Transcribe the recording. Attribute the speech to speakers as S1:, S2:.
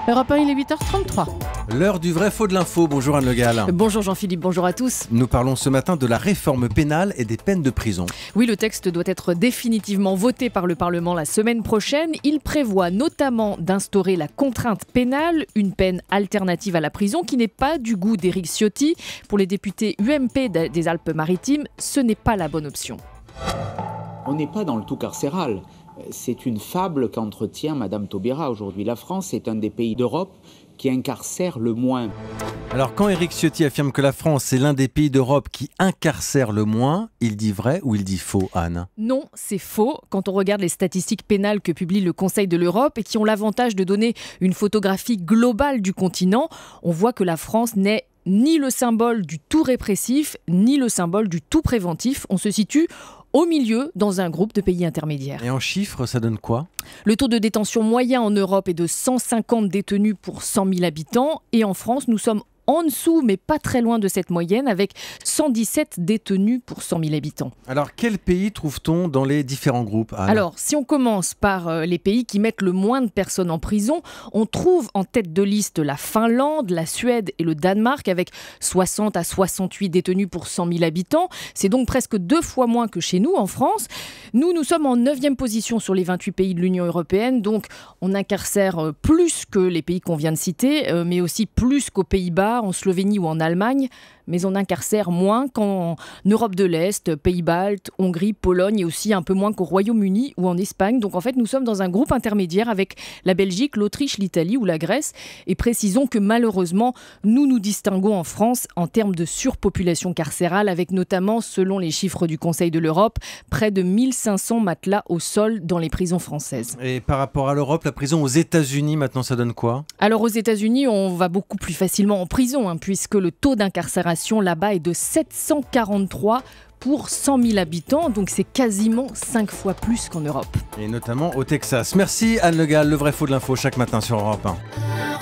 S1: Europe 1, il est 8h33.
S2: L'heure du vrai faux de l'info. Bonjour Anne Le Gall.
S1: Bonjour Jean-Philippe, bonjour à tous.
S2: Nous parlons ce matin de la réforme pénale et des peines de prison.
S1: Oui, le texte doit être définitivement voté par le Parlement la semaine prochaine. Il prévoit notamment d'instaurer la contrainte pénale, une peine alternative à la prison qui n'est pas du goût d'Éric Ciotti. Pour les députés UMP des Alpes-Maritimes, ce n'est pas la bonne option.
S3: On n'est pas dans le tout carcéral. C'est une fable qu'entretient Madame Taubira aujourd'hui. La France est un des pays d'Europe qui incarcère le moins.
S2: Alors quand Éric Ciotti affirme que la France est l'un des pays d'Europe qui incarcère le moins, il dit vrai ou il dit faux, Anne?
S1: Non, c'est faux. Quand on regarde les statistiques pénales que publie le Conseil de l'Europe et qui ont l'avantage de donner une photographie globale du continent, on voit que la France n'est ni le symbole du tout répressif, ni le symbole du tout préventif. On se situe au milieu, dans un groupe de pays intermédiaires.
S2: Et en chiffres, ça donne quoi?
S1: Le taux de détention moyen en Europe est de 150 détenus pour 100 000 habitants. Et en France, nous sommes en dessous, mais pas très loin de cette moyenne, avec 117 détenus pour 100 000 habitants.
S2: Alors, quel pays trouve-t-on dans les différents groupes, Anne?
S1: Alors, si on commence par les pays qui mettent le moins de personnes en prison, on trouve en tête de liste la Finlande, la Suède et le Danemark, avec 60 à 68 détenus pour 100 000 habitants. C'est donc presque 2 fois moins que chez nous, en France. Nous sommes en 9e position sur les 28 pays de l'Union européenne, donc on incarcère plus que les pays qu'on vient de citer, mais aussi plus qu'aux Pays-Bas, en Slovénie ou en Allemagne, mais on incarcère moins qu'en Europe de l'Est, Pays-Baltes, Hongrie, Pologne et aussi un peu moins qu'au Royaume-Uni ou en Espagne. Donc en fait, nous sommes dans un groupe intermédiaire avec la Belgique, l'Autriche, l'Italie ou la Grèce. Et précisons que malheureusement, nous nous distinguons en France en termes de surpopulation carcérale, avec notamment, selon les chiffres du Conseil de l'Europe, près de 1500 matelas au sol dans les prisons françaises.
S2: Et par rapport à l'Europe, la prison aux États-Unis, maintenant, ça donne quoi?
S1: Alors aux États-Unis, on va beaucoup plus facilement en prison, puisque le taux d'incarcération là-bas est de 743 pour 100 000 habitants, donc c'est quasiment 5 fois plus qu'en Europe.
S2: Et notamment au Texas. Merci Anne Le Gall, le vrai faux de l'info chaque matin sur Europe 1.